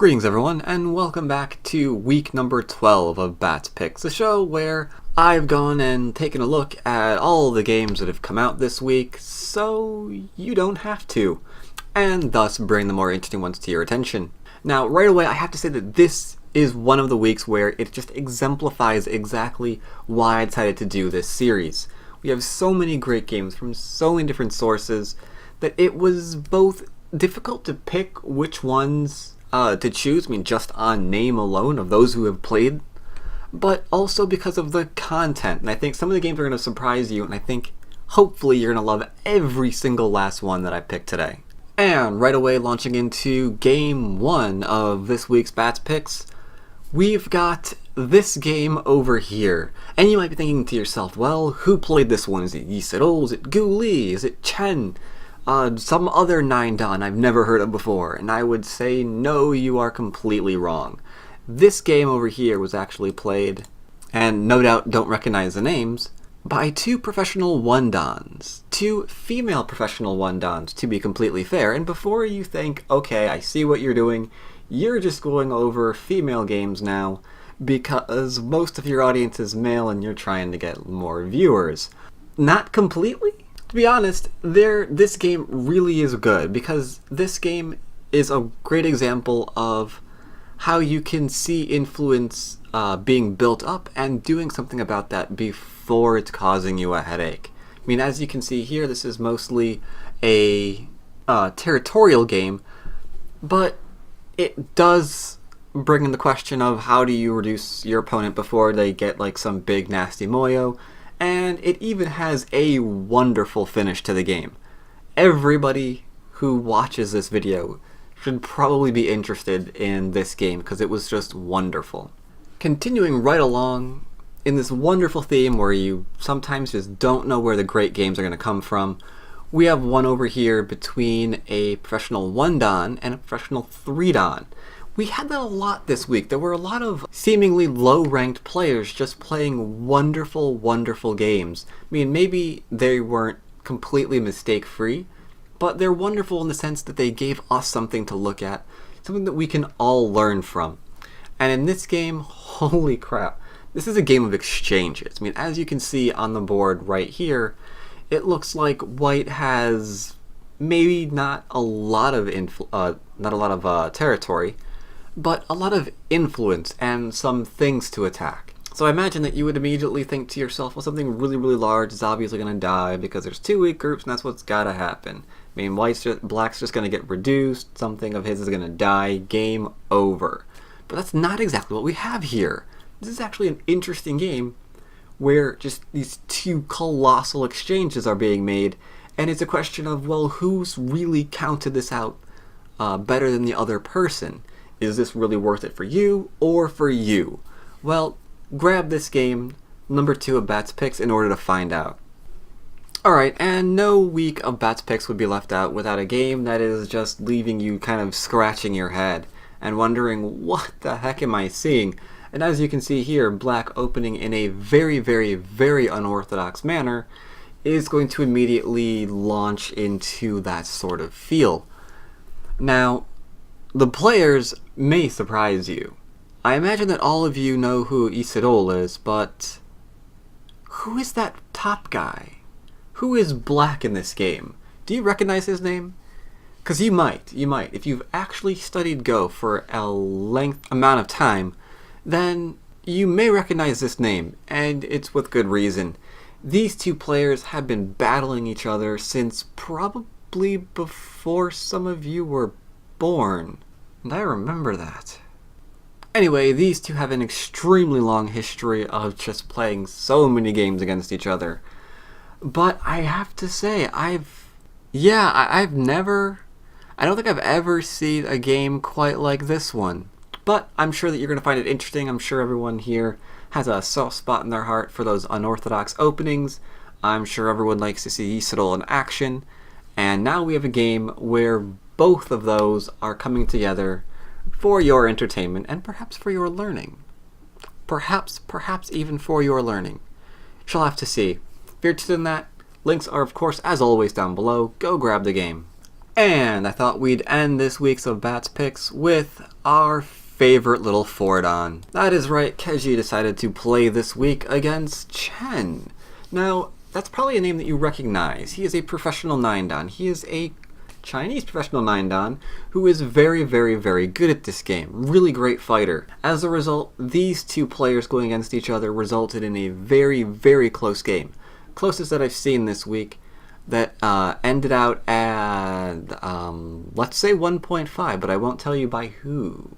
Greetings everyone, and welcome back to week number 12 of Batt's Picks, the show where I've gone and taken a look at all the games that have come out this week, so you don't have to, and thus bring the more interesting ones to your attention. Now, right away, I have to say that this is one of the weeks where it just exemplifies exactly why I decided to do this series. We have so many great games from so many different sources that it was both difficult to pick which ones to choose, just on name alone of those who have played, but also because of the content. And I think some of the games are going to surprise you, and I think hopefully you're going to love every single last one that I picked today. And right away, launching into game one of this week's Batt's Picks, we've got this game over here. And you might be thinking to yourself, well, who played this one? Is it Yisadol? Is it Ghoulies? Is it Chen? Some other 9-dan I've never heard of before, and I would say no, you are completely wrong. This game over here was actually played, and no doubt don't recognize the names, by two professional 1-dans. Two female professional 1-dans, to be completely fair, and before you think, okay, I see what you're doing, you're just going over female games now, because most of your audience is male and you're trying to get more viewers. Not completely. To be honest, this game really is good, because this game is a great example of how you can see influence being built up and doing something about that before it's causing you a headache. As you can see here, this is mostly a territorial game, but it does bring in the question of how do you reduce your opponent before they get like some big nasty moyo. And it even has a wonderful finish to the game. Everybody who watches this video should probably be interested in this game because it was just wonderful. Continuing right along in this wonderful theme where you sometimes just don't know where the great games are going to come from, we have one over here between a professional 1-dan and a professional 3-dan. We had that a lot this week. There were a lot of seemingly low-ranked players just playing wonderful, wonderful games. Maybe they weren't completely mistake-free, but they're wonderful in the sense that they gave us something to look at, something that we can all learn from. And in this game, holy crap, this is a game of exchanges. As you can see on the board right here, it looks like white has maybe not a lot of territory, but a lot of influence and some things to attack. So I imagine that you would immediately think to yourself, well, something really, really large is obviously going to die because there's two weak groups and that's what's got to happen. Black's just going to get reduced, something of his is going to die, game over. But that's not exactly what we have here. This is actually an interesting game where just these two colossal exchanges are being made, and it's a question of, well, who's really counted this out better than the other person? Is this really worth it for you or for you? Well, grab this game, number 2 of Batt's Picks, in order to find out. Alright, and no week of Batt's Picks would be left out without a game that is just leaving you kind of scratching your head and wondering, what the heck am I seeing? And as you can see here, Black opening in a very, very, very unorthodox manner is going to immediately launch into that sort of feel. Now, the players may surprise you. I imagine that all of you know who Yisadol is, but who is that top guy? Who is Black in this game? Do you recognize his name? Because you might. If you've actually studied Go for a amount of time, then you may recognize this name, and it's with good reason. These two players have been battling each other since probably before some of you were born. And I remember that. Anyway, these two have an extremely long history of just playing so many games against each other. But I have to say, I don't think I've ever seen a game quite like this one. But I'm sure that you're going to find it interesting. I'm sure everyone here has a soft spot in their heart for those unorthodox openings. I'm sure everyone likes to see Yisadol in action. And now we have a game where both of those are coming together for your entertainment and perhaps for your learning. Perhaps even for your learning. Shall have to see. If you're interested in that, links are of course as always down below. Go grab the game. And I thought we'd end this week's of Batt's Picks with our favorite little Fordon. That is right, Keji decided to play this week against Chen. Now, that's probably a name that you recognize. He is a professional 9-dan. He is a Chinese professional 9-dan who is very, very, very good at this game. Really great fighter. As a result, these two players going against each other resulted in a very, very close game. Closest that I've seen this week, that ended out at, let's say 1.5, but I won't tell you by who.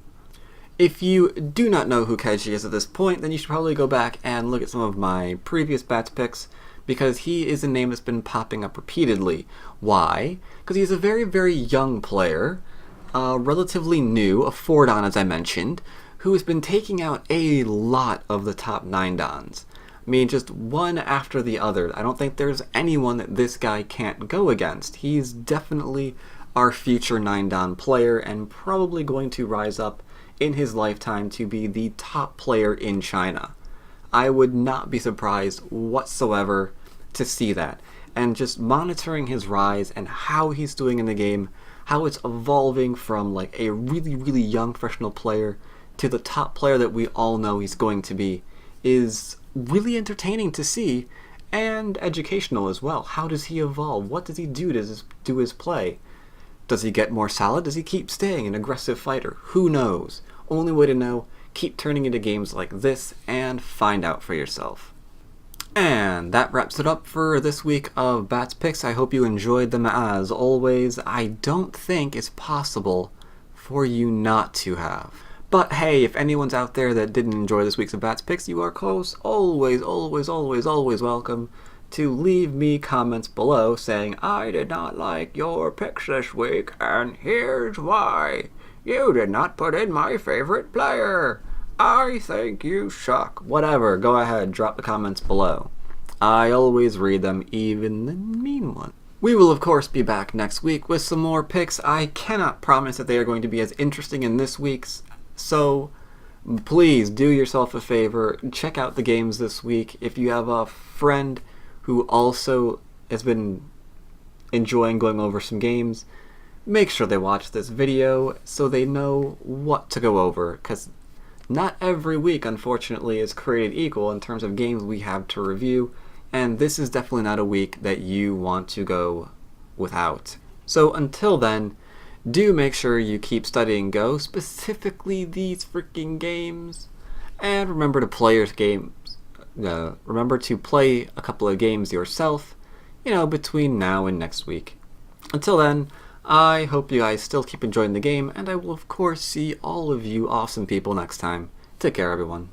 If you do not know who Keiji is at this point, then you should probably go back and look at some of my previous Batt's Picks, because he is a name that's been popping up repeatedly. Why? Because he's a very, very young player, relatively new, a 4-dan as I mentioned, who has been taking out a lot of the top 9-dans. I mean, just one after the other. I don't think there's anyone that this guy can't go against. He's definitely our future 9-dan player and probably going to rise up in his lifetime to be the top player in China. I would not be surprised whatsoever to see that. And just monitoring his rise and how he's doing in the game, how it's evolving from like a really, really young professional player to the top player that we all know he's going to be, is really entertaining to see and educational as well. How does he evolve? What does he do to his play? Does he get more solid? Does he keep staying an aggressive fighter? Who knows? Only way to know, keep turning into games like this and find out for yourself. And that wraps it up for this week of Batt's Picks. I hope you enjoyed them as always. I don't think it's possible for you not to have. But hey, if anyone's out there that didn't enjoy this week's of Batt's Picks, you are always welcome to leave me comments below saying, I did not like your picks this week, and here's why. You did not put in my favorite player. I think you suck. Whatever, go ahead, drop the comments below. I always read them, even the mean ones. We will, of course, be back next week with some more picks. I cannot promise that they are going to be as interesting in this week's, so please do yourself a favor, check out the games this week. If you have a friend who also has been enjoying going over some games, make sure they watch this video so they know what to go over, because not every week, unfortunately, is created equal in terms of games we have to review, and this is definitely not a week that you want to go without. So until then, do make sure you keep studying Go, specifically these freaking games, and remember to play your games. Remember to play a couple of games yourself, between now and next week. Until then, I hope you guys still keep enjoying the game, and I will of course see all of you awesome people next time. Take care, everyone.